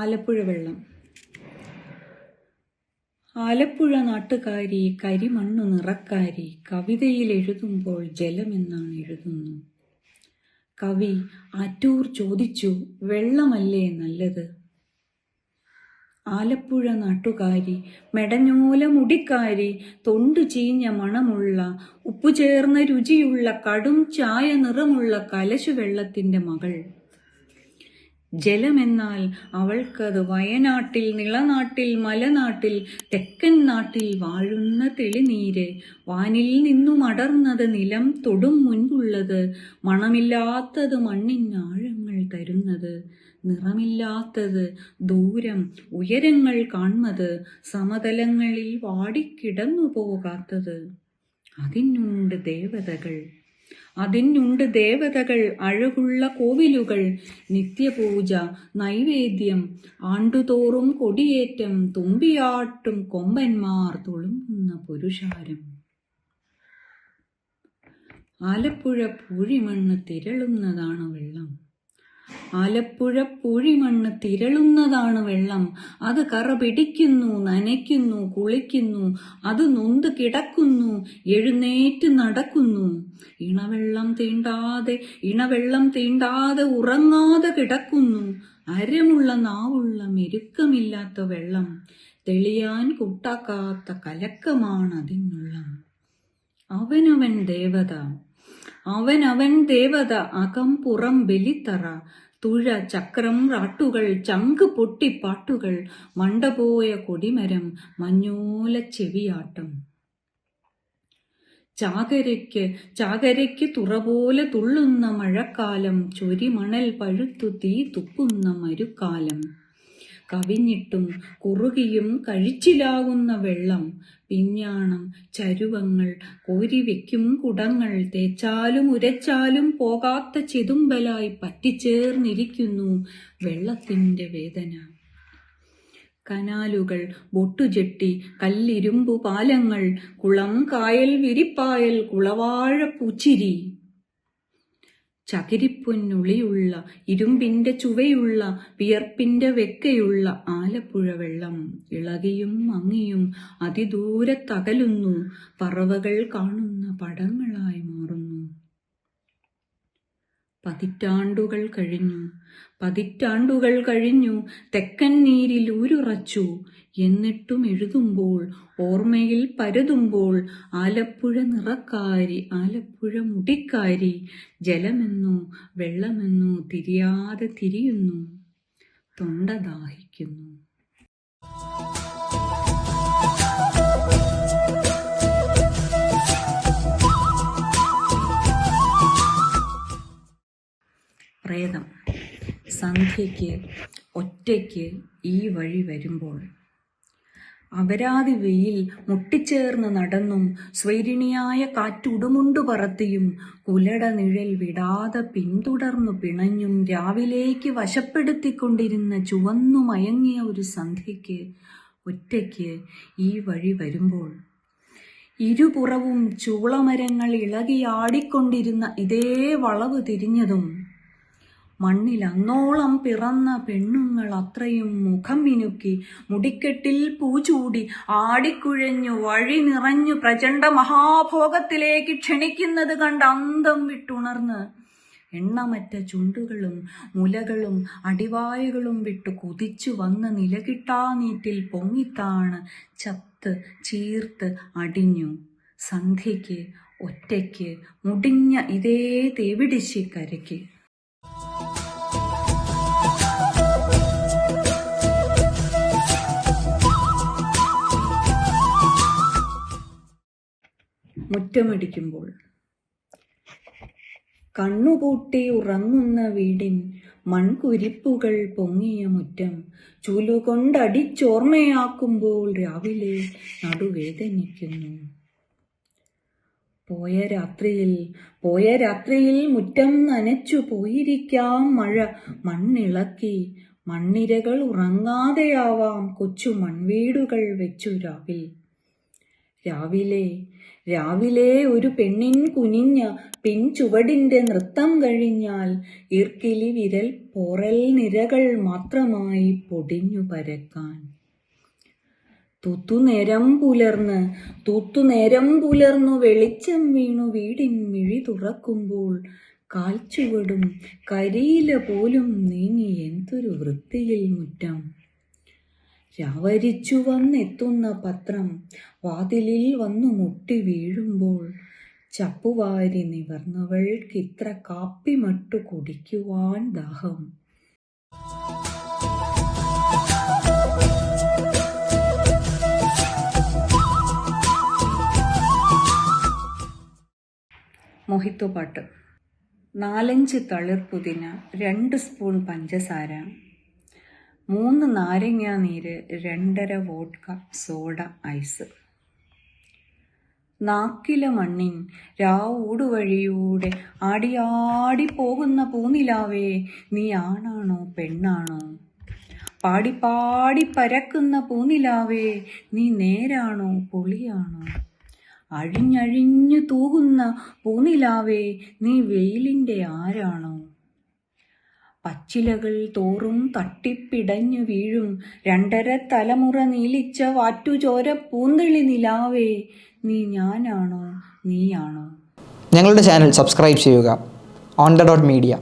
ആലപ്പുഴ വെള്ളം. ആലപ്പുഴ നാട്ടുകാരി കരിമണ്ണു നിറക്കാരി കവിതയിൽ എഴുതുമ്പോൾ ജലമെന്നാണ് എഴുതുന്നു. കവി ആറ്റൂർ ചോദിച്ചു, വെള്ളമല്ലേ നല്ലത്? ആലപ്പുഴ നാട്ടുകാരി മെടഞ്ഞോല മുടിക്കാരി തൊണ്ടു ചീഞ്ഞ മണമുള്ള ഉപ്പുചേർന്ന രുചിയുള്ള കടും ചായ നിറമുള്ള കലശു വെള്ളത്തിന്റെ മകൾ. ജലമെന്നാൽ അവൾക്കത് വയനാട്ടിൽ, നിളനാട്ടിൽ, മലനാട്ടിൽ, തെക്കൻ നാട്ടിൽ വാഴുന്ന തെളിനീര്. വാനിൽ നിന്നും അടർന്നത് നിലം തൊടും മുൻപുള്ളത്, മണമില്ലാത്തത് മണ്ണിനാഴങ്ങൾ തരുന്നത്, നിറമില്ലാത്തത് ദൂരം ഉയരങ്ങൾ കാൺമത്, സമതലങ്ങളിൽ വാടിക്കിടന്നു പോകാത്തത്. അതിനുണ്ട് ദേവതകൾ, അതിനുണ്ട് ദേവതകൾ, അഴകുള്ള കോവിലുകൾ, നിത്യപൂജ, നൈവേദ്യം, ആണ്ടുതോറും കൊടിയേറ്റം, തുമ്പിയാട്ടും കൊമ്പന്മാർ തുളുമ്പുന്ന പുരുഷാരം. ആലപ്പുഴ പൂഴിമണ്ണ് തിരളുന്നതാണ് വെള്ളം. ആലപ്പുഴ പൂഴിമണ്ണ് തിരളുന്നതാണ് വെള്ളം. അത് കറ പിടിക്കുന്നു, നനയ്ക്കുന്നു, കുളിക്കുന്നു. അത് നൊന്ത് കിടക്കുന്നു, എഴുന്നേറ്റ് നടക്കുന്നു. ഇണവെള്ളം തീണ്ടാതെ ഉറങ്ങാതെ കിടക്കുന്നു. അരമുള്ള നാവുള്ള മെരുക്കമില്ലാത്ത വെള്ളം. തെളിയാൻ കൂട്ടാക്കാത്ത കലക്കമാണ് അതിനുള്ളം. അവനവൻ ദേവത, അവനവൻ ദേവത, അകം പുറം ബലിത്തറ, തുഴ ചക്രം റാട്ടുകൾ, ചങ്ക് പൊട്ടിപ്പാട്ടുകൾ, മണ്ടപോയ കൊടിമരം, മഞ്ഞോല ചെവിയാട്ടം. ചാകരയ്ക്ക് തുറപോലെ തുള്ളുന്ന മഴക്കാലം, ചൊരിമണൽ പഴുത്തു തീ തുപ്പുന്ന മരുക്കാലം. കവിഞ്ഞിട്ടും കുറുകിയും കഴിച്ചിലാകുന്ന വെള്ളം. പിഞ്ഞാണം, ചരുവങ്ങൾ, കോരിവെക്കും കുടങ്ങൾ, തേച്ചാലും ഉരച്ചാലും പോകാത്ത ചെതുമ്പലായി പറ്റിച്ചേർന്നിരിക്കുന്നു വെള്ളത്തിന്റെ വേദന. കനാലുകൾ, ബൊട്ടുചെട്ടി, കല്ലിരുമ്പു പാലങ്ങൾ, കുളം, കായൽ, വിരിപ്പായൽ, കുളവാഴ പൂച്ചിരി. ചകിരിപ്പൊന്നുളിയുള്ള, ഇരുമ്പിന്റെ ചുവയുള്ള, വിയർപ്പിന്റെ വെക്കയുള്ള ആലപ്പുഴ വെള്ളം. ഇളകിയും മങ്ങിയും അതിദൂരത്തകലുന്നു, പറവകൾ കാണുന്ന പടങ്ങളായി മാറുന്നു. പതിറ്റാണ്ടുകൾ കഴിഞ്ഞു, തെക്കൻ നീരിൽ ഊരുറച്ചു. എന്നിട്ടും എഴുതുമ്പോൾ, ഓർമ്മയിൽ പരതുമ്പോൾ, ആലപ്പുഴ നിറക്കാരി, ആലപ്പുഴ മുടിക്കാരി, ജലമെന്നോ വെള്ളമെന്നോ തിരിയാതെ തിരിയുന്നു. തൊണ്ട ദാഹിക്കുന്നു. പ്രേതം സന്ധ്യയ്ക്ക് ഒറ്റയ്ക്ക് ഈ വഴി വരുമ്പോൾ. അപരാധി വെയിൽ മുട്ടിച്ചേർന്ന് നടന്നും, സ്വൈരിണിയായ കാറ്റുടുമുണ്ടു പറത്തിയും, കുലട നിഴൽ വിടാതെ പിന്തുടർന്നു പിണഞ്ഞും, രാവിലേക്ക് വശപ്പെടുത്തിക്കൊണ്ടിരുന്ന ചുവന്നു മയങ്ങിയ ഒരു സന്ധ്യയ്ക്ക് ഒറ്റയ്ക്ക് ഈ വഴി വരുമ്പോൾ. ഇരുപുറവും ചൂളമരങ്ങൾ ഇളകിയാടിക്കൊണ്ടിരുന്ന ഇതേ വളവ് തിരിഞ്ഞതും, മണ്ണിൽ അന്നോളം പിറന്ന പെണ്ണുങ്ങൾ അത്രയും മുഖം മിനുക്കി, മുടിക്കെട്ടിൽ പൂചൂടി, ആടിക്കുഴഞ്ഞു, വഴി നിറഞ്ഞു പ്രചണ്ഡ മഹാഭോഗത്തിലേക്ക് ക്ഷണിക്കുന്നത് കണ്ട് അന്തം വിട്ടുണർന്ന്, എണ്ണമറ്റ ചുണ്ടുകളും മുലകളും അടിവായുകളും വിട്ടു കുതിച്ചു വന്ന് നിലകിട്ടാ നീറ്റിൽ പൊങ്ങിത്താണ് ചത്ത് ചീർത്ത് അടിഞ്ഞു സന്ധ്യയ്ക്ക് ഒറ്റയ്ക്ക് മുടിഞ്ഞ ഇതേ തേവിടിശ്ശിക്കരയ്ക്ക്. മുറ്റമടിക്കുമ്പോൾ. കണ്ണുപൂട്ടി ഉറങ്ങുന്ന വീടിൻ മൺകുരിപ്പുകൾ പൊങ്ങിയ മുറ്റം ചൂലുകൊണ്ടടിച്ചോർമ്മയാക്കുമ്പോൾ രാവിലെ നടുവേദനിക്കുന്നു. പോയ രാത്രിയിൽ മുറ്റം നനച്ചു പോയിരിക്കാം മഴ മണ്ണിളക്കി. മണ്ണിരകൾ ഉറങ്ങാതെയാവാം കൊച്ചു മൺവീടുകൾ വെച്ചു രാവിലെ രാവിലെ ഒരു പെണ്ണിൻ കുനിഞ്ഞ പിൻചുവടിന്റെ നൃത്തം കഴിഞ്ഞാൽ ഈർക്കിലി വിരൽ പോറൽ നിരകൾ മാത്രമായി പൊടിഞ്ഞു പരക്കാൻ. തൂത്തുനേരം പുലർന്നു വെളിച്ചം വീണു വീടിൻ മിഴി തുറക്കുമ്പോൾ കാൽച്ചുവടും കരിയില പോലും നീങ്ങി എന്തൊരു വൃത്തിയിൽ മുറ്റം. രാവരിച്ചു വന്നെത്തുന്ന പത്രം വാതിലിൽ വന്നു മുട്ടി വീഴുമ്പോൾ ചപ്പുവാരി നിവർന്നവൾക്കിത്ര കാപ്പിമട്ടു കുടിക്കുവാൻ ദാഹം. മൊഹിത്തോ പാട്ട്. 4-5 തളിർപ്പുതിന, 2 സ്പൂൺ പഞ്ചസാര, 3 നാരങ്ങാ നീര്, 2.5 വോഡ്ക സോഡ ഐസ്. നാക്കില മണ്ണിൻ രാവൂടുവഴിയൂടെ ആടിയാടി പോകുന്ന പൂനിലാവേ, നീ ആണാണോ പെണ്ണാണോ? പാടി പരക്കുന്ന പൂനിലാവേ, നീ നേരാണോ പൊളിയാണോ? അഴിഞ്ഞഴിഞ്ഞു തൂകുന്ന പൂനിലാവേ, നീ വെയിലിൻ്റെ ആരാണോ? പച്ചിലകൾ തോറും തട്ടിപ്പിടഞ്ഞു വീഴും 2.5 തലമുറ നീലിച്ച വാറ്റുചോര പൂന്തിളി നിലാവേ, നീ ഞാനാണോ നീയാണോ? ഞങ്ങളുടെ ചാനൽ സബ്സ്ക്രൈബ് ചെയ്യുക. On the dot media.